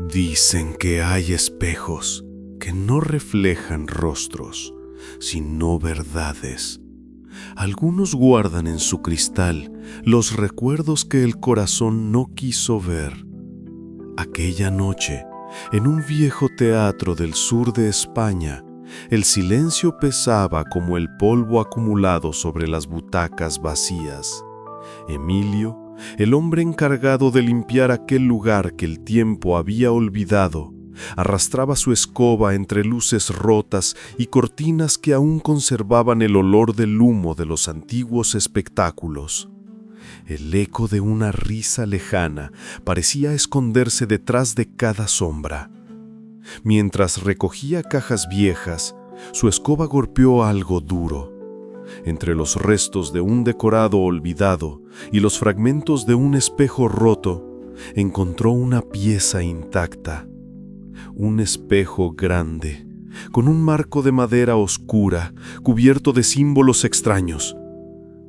Dicen que hay espejos que no reflejan rostros, sino verdades. Algunos guardan en su cristal los recuerdos que el corazón no quiso ver. Aquella noche, en un viejo teatro del sur de España, el silencio pesaba como el polvo acumulado sobre las butacas vacías. Emilio, el hombre encargado de limpiar aquel lugar que el tiempo había olvidado, arrastraba su escoba entre luces rotas y cortinas que aún conservaban el olor del humo de los antiguos espectáculos. El eco de una risa lejana parecía esconderse detrás de cada sombra. Mientras recogía cajas viejas, su escoba golpeó algo duro. Entre los restos de un decorado olvidado y los fragmentos de un espejo roto, encontró una pieza intacta. Un espejo grande, con un marco de madera oscura, cubierto de símbolos extraños.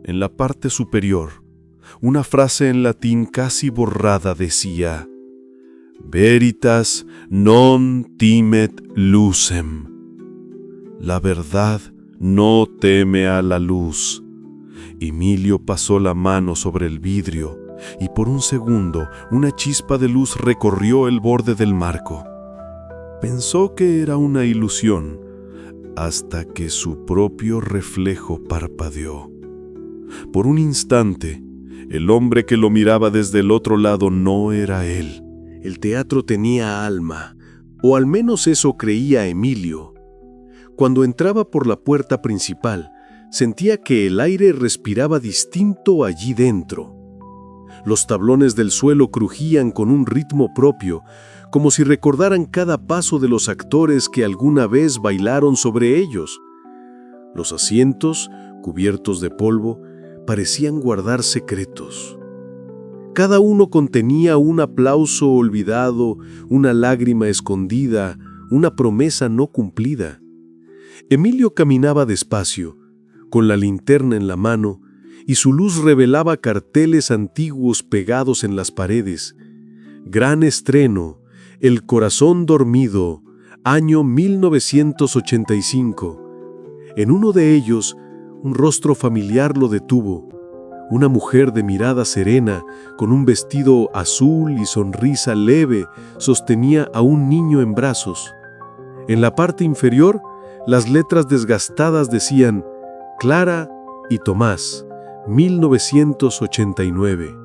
En la parte superior, una frase en latín casi borrada decía: «Veritas non timet lucem». La verdad no teme a la luz. Emilio pasó la mano sobre el vidrio y por un segundo una chispa de luz recorrió el borde del marco. Pensó que era una ilusión, hasta que su propio reflejo parpadeó. Por un instante, el hombre que lo miraba desde el otro lado no era él. El teatro tenía alma, o al menos eso creía Emilio. Cuando entraba por la puerta principal, sentía que el aire respiraba distinto allí dentro. Los tablones del suelo crujían con un ritmo propio, como si recordaran cada paso de los actores que alguna vez bailaron sobre ellos. Los asientos, cubiertos de polvo, parecían guardar secretos. Cada uno contenía un aplauso olvidado, una lágrima escondida, una promesa no cumplida. Emilio caminaba despacio, con la linterna en la mano, y su luz revelaba carteles antiguos pegados en las paredes. Gran estreno, El corazón dormido, año 1985. En uno de ellos, un rostro familiar lo detuvo. Una mujer de mirada serena, con un vestido azul y sonrisa leve, sostenía a un niño en brazos. En la parte inferior, las letras desgastadas decían: Clara y Tomás, 1989.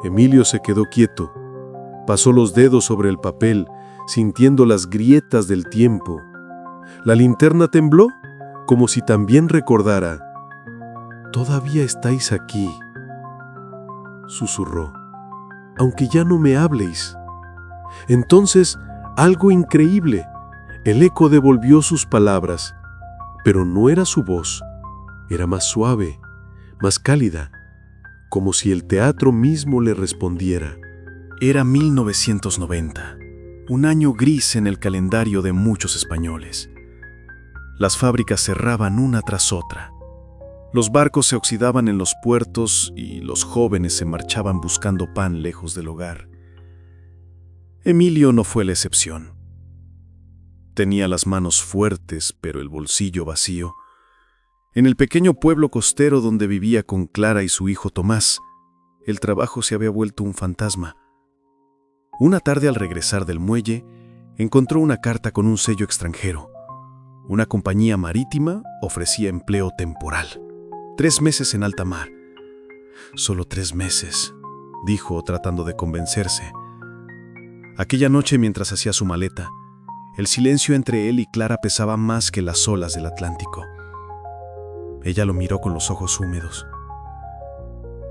Emilio se quedó quieto. Pasó los dedos sobre el papel, sintiendo las grietas del tiempo. La linterna tembló, como si también recordara. «Todavía estáis aquí», susurró, «aunque ya no me habléis». Entonces, algo increíble. El eco devolvió sus palabras, pero no era su voz. Era más suave, más cálida, como si el teatro mismo le respondiera. Era 1990, un año gris en el calendario de muchos españoles. Las fábricas cerraban una tras otra. Los barcos se oxidaban en los puertos y los jóvenes se marchaban buscando pan lejos del hogar. Emilio no fue la excepción. Tenía las manos fuertes, pero el bolsillo vacío. En el pequeño pueblo costero donde vivía con Clara y su hijo Tomás, el trabajo se había vuelto un fantasma. Una tarde, al regresar del muelle, encontró una carta con un sello extranjero. Una compañía marítima ofrecía empleo temporal. 3 meses en alta mar. «Solo 3 meses», dijo, tratando de convencerse. Aquella noche, mientras hacía su maleta, el silencio entre él y Clara pesaba más que las olas del Atlántico. Ella lo miró con los ojos húmedos.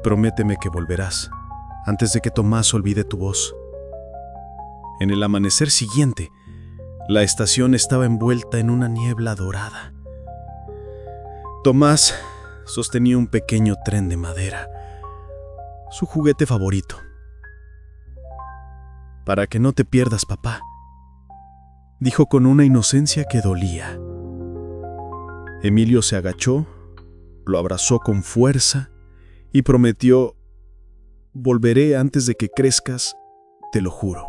«Prométeme que volverás, antes de que Tomás olvide tu voz». En el amanecer siguiente, la estación estaba envuelta en una niebla dorada. Tomás sostenía un pequeño tren de madera, su juguete favorito. «Para que no te pierdas, papá», dijo con una inocencia que dolía. Emilio se agachó, lo abrazó con fuerza y prometió: «Volveré antes de que crezcas, te lo juro».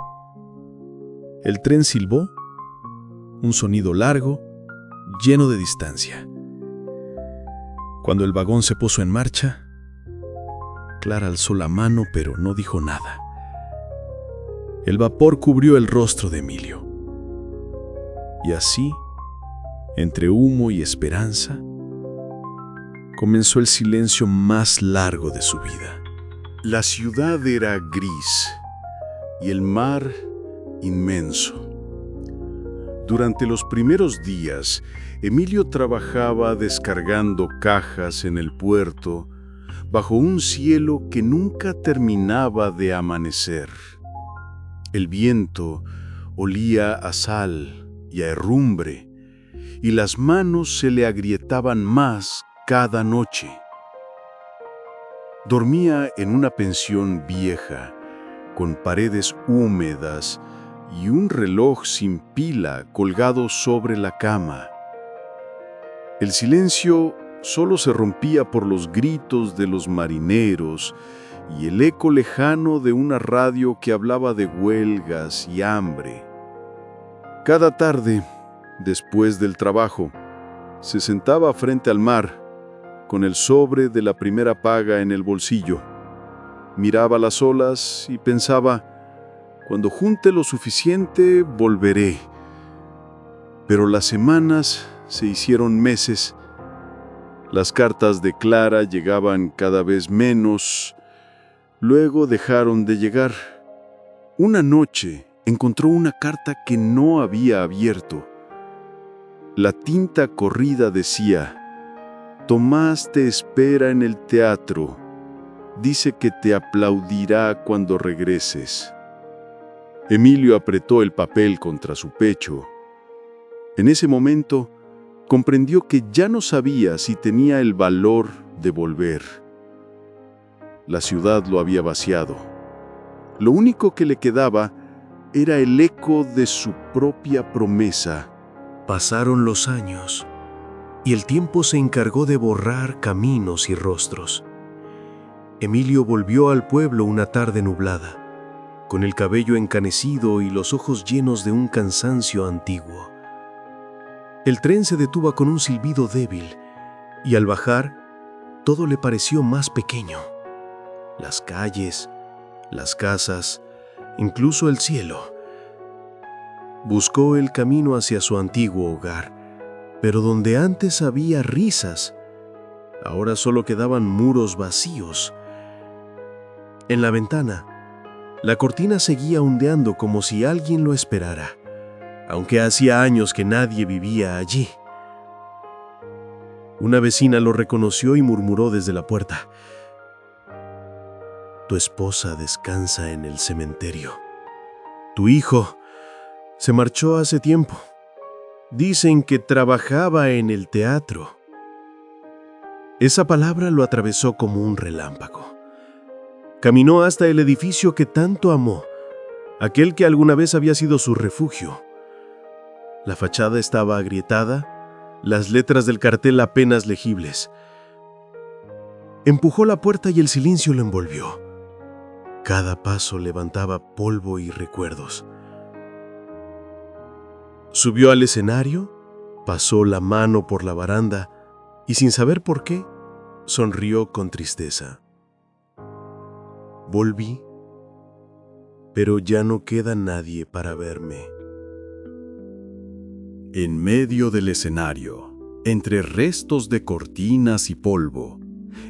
El tren silbó, un sonido largo, lleno de distancia. Cuando el vagón se puso en marcha, Clara alzó la mano, pero no dijo nada. El vapor cubrió el rostro de Emilio. Y así, entre humo y esperanza, comenzó el silencio más largo de su vida. La ciudad era gris y el mar inmenso. Durante los primeros días, Emilio trabajaba descargando cajas en el puerto bajo un cielo que nunca terminaba de amanecer. El viento olía a sal y a herrumbre, y las manos se le agrietaban más cada noche. Dormía en una pensión vieja, con paredes húmedas y un reloj sin pila colgado sobre la cama. El silencio solo se rompía por los gritos de los marineros y el eco lejano de una radio que hablaba de huelgas y hambre. Cada tarde, después del trabajo, se sentaba frente al mar, con el sobre de la primera paga en el bolsillo. Miraba las olas y pensaba: cuando junte lo suficiente, volveré. Pero las semanas se hicieron meses. Las cartas de Clara llegaban cada vez menos. Luego dejaron de llegar. Una noche encontró una carta que no había abierto. La tinta corrida decía: Tomás te espera en el teatro. Dice que te aplaudirá cuando regreses. Emilio apretó el papel contra su pecho. En ese momento, comprendió que ya no sabía si tenía el valor de volver. La ciudad lo había vaciado. Lo único que le quedaba era el eco de su propia promesa. Pasaron los años, y el tiempo se encargó de borrar caminos y rostros. Emilio volvió al pueblo una tarde nublada, con el cabello encanecido y los ojos llenos de un cansancio antiguo. El tren se detuvo con un silbido débil, y al bajar, todo le pareció más pequeño. Las calles, las casas, incluso el cielo. Buscó el camino hacia su antiguo hogar, pero donde antes había risas, ahora solo quedaban muros vacíos. En la ventana, la cortina seguía ondeando como si alguien lo esperara, aunque hacía años que nadie vivía allí. Una vecina lo reconoció y murmuró desde la puerta: Tu esposa descansa en el cementerio. Tu hijo se marchó hace tiempo. Dicen que trabajaba en el teatro. Esa palabra lo atravesó como un relámpago. Caminó hasta el edificio que tanto amó, aquel que alguna vez había sido su refugio. La fachada estaba agrietada, las letras del cartel apenas legibles. Empujó la puerta y el silencio lo envolvió. Cada paso levantaba polvo y recuerdos. Subió al escenario, pasó la mano por la baranda y, sin saber por qué, sonrió con tristeza. Volví, pero ya no queda nadie para verme. En medio del escenario, entre restos de cortinas y polvo,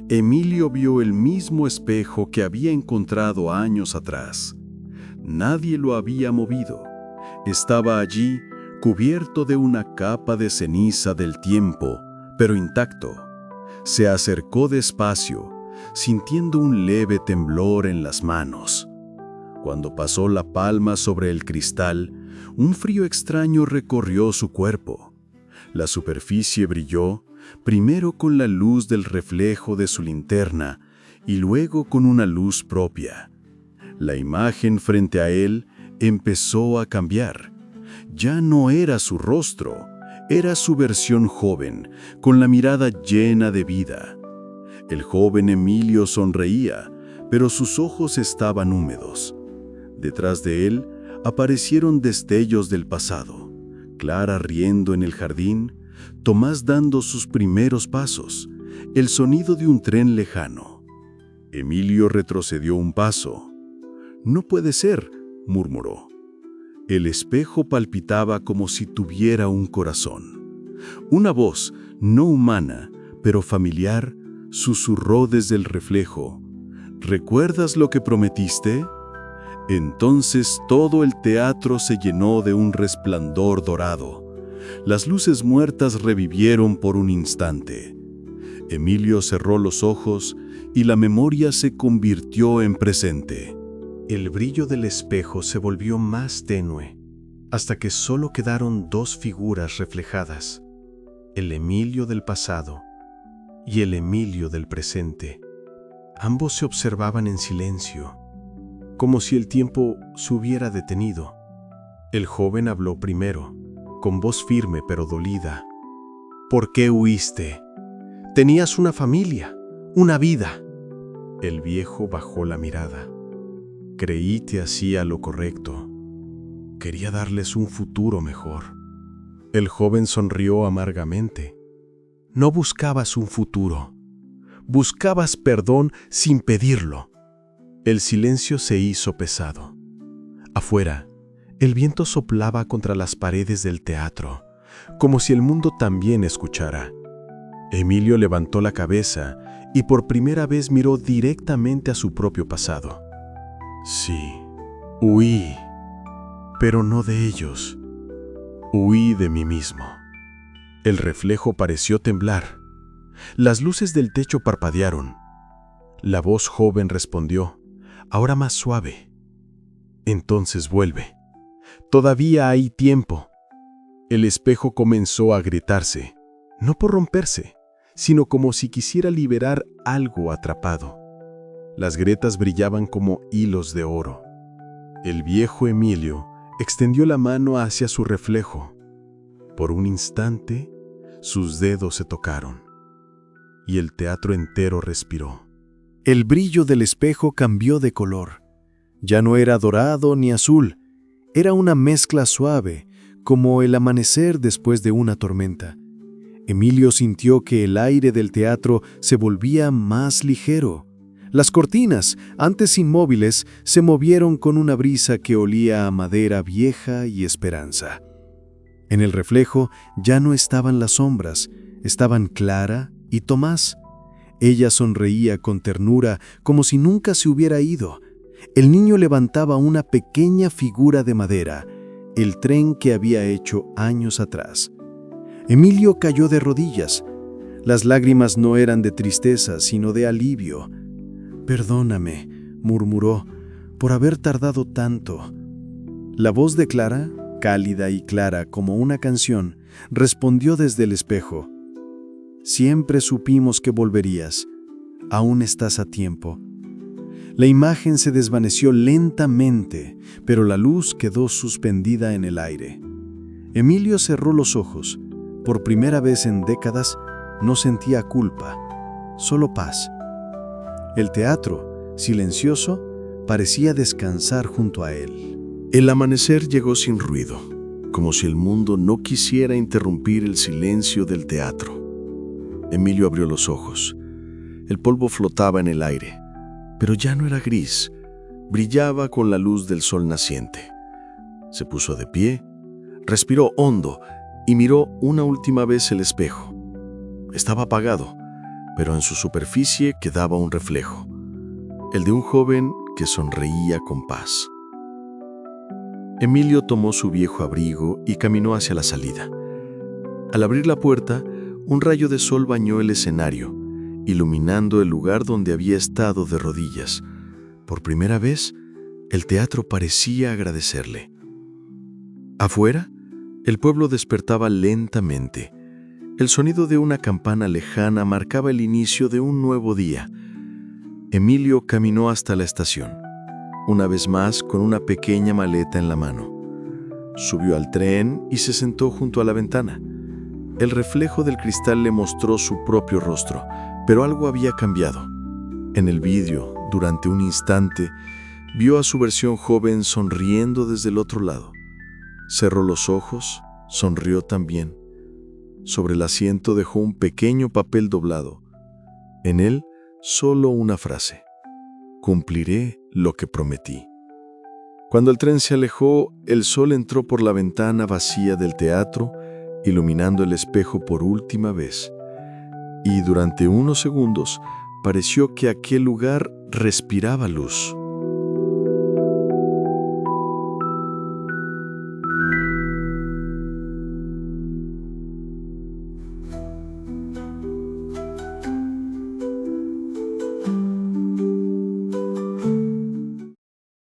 Emilio vio el mismo espejo que había encontrado años atrás. Nadie lo había movido. Estaba allí, cubierto de una capa de ceniza del tiempo, pero intacto. Se acercó despacio, sintiendo un leve temblor en las manos. Cuando pasó la palma sobre el cristal, un frío extraño recorrió su cuerpo. La superficie brilló, primero con la luz del reflejo de su linterna y luego con una luz propia. La imagen frente a él empezó a cambiar. Ya no era su rostro, era su versión joven, con la mirada llena de vida. El joven Emilio sonreía, pero sus ojos estaban húmedos. Detrás de él aparecieron destellos del pasado. Clara riendo en el jardín, Tomás dando sus primeros pasos, el sonido de un tren lejano. Emilio retrocedió un paso. «No puede ser», murmuró. El espejo palpitaba como si tuviera un corazón. Una voz, no humana, pero familiar, susurró desde el reflejo: «¿Recuerdas lo que prometiste?». Entonces todo el teatro se llenó de un resplandor dorado. Las luces muertas revivieron por un instante. Emilio cerró los ojos y la memoria se convirtió en presente. El brillo del espejo se volvió más tenue, hasta que solo quedaron dos figuras reflejadas: el Emilio del pasado y el Emilio del presente. Ambos se observaban en silencio, como si el tiempo se hubiera detenido. El joven habló primero, con voz firme pero dolida. «¿Por qué huiste? Tenías una familia, una vida». El viejo bajó la mirada. «Creí que hacía lo correcto. Quería darles un futuro mejor». El joven sonrió amargamente. «No buscabas un futuro. Buscabas perdón sin pedirlo». El silencio se hizo pesado. Afuera, el viento soplaba contra las paredes del teatro, como si el mundo también escuchara. Emilio levantó la cabeza y por primera vez miró directamente a su propio pasado. «Sí, huí, pero no de ellos. Huí de mí mismo». El reflejo pareció temblar. Las luces del techo parpadearon. La voz joven respondió, ahora más suave: «Entonces vuelve. Todavía hay tiempo». El espejo comenzó a agrietarse, no por romperse, sino como si quisiera liberar algo atrapado. Las grietas brillaban como hilos de oro. El viejo Emilio extendió la mano hacia su reflejo. Por un instante, sus dedos se tocaron, y el teatro entero respiró. El brillo del espejo cambió de color. Ya no era dorado ni azul, era una mezcla suave, como el amanecer después de una tormenta. Emilio sintió que el aire del teatro se volvía más ligero. Las cortinas, antes inmóviles, se movieron con una brisa que olía a madera vieja y esperanza. En el reflejo ya no estaban las sombras, estaban Clara y Tomás. Ella sonreía con ternura, como si nunca se hubiera ido. El niño levantaba una pequeña figura de madera, el tren que había hecho años atrás. Emilio cayó de rodillas. Las lágrimas no eran de tristeza, sino de alivio. «Perdóname», murmuró, «por haber tardado tanto». La voz de Clara, cálida y clara como una canción, respondió desde el espejo: «Siempre supimos que volverías. Aún estás a tiempo». La imagen se desvaneció lentamente, pero la luz quedó suspendida en el aire. Emilio cerró los ojos. Por primera vez en décadas, no sentía culpa, solo paz. El teatro, silencioso, parecía descansar junto a él. El amanecer llegó sin ruido, como si el mundo no quisiera interrumpir el silencio del teatro. Emilio abrió los ojos. El polvo flotaba en el aire, pero ya no era gris, brillaba con la luz del sol naciente. Se puso de pie, respiró hondo y miró una última vez el espejo. Estaba apagado, pero en su superficie quedaba un reflejo, el de un joven que sonreía con paz. Emilio tomó su viejo abrigo y caminó hacia la salida. Al abrir la puerta, un rayo de sol bañó el escenario, iluminando el lugar donde había estado de rodillas. Por primera vez, el teatro parecía agradecerle. Afuera, el pueblo despertaba lentamente. El sonido de una campana lejana marcaba el inicio de un nuevo día. Emilio caminó hasta la estación, una vez más con una pequeña maleta en la mano. Subió al tren y se sentó junto a la ventana. El reflejo del cristal le mostró su propio rostro, pero algo había cambiado. En el vidrio, durante un instante, Vio a su versión joven sonriendo desde el otro lado. Cerró los ojos, sonrió también. Sobre el asiento dejó un pequeño papel doblado. En él, solo una frase: cumpliré lo que prometí. Cuando el tren se alejó, el sol entró por la ventana vacía del teatro, iluminando el espejo por última vez. Y durante unos segundos pareció que aquel lugar respiraba luz.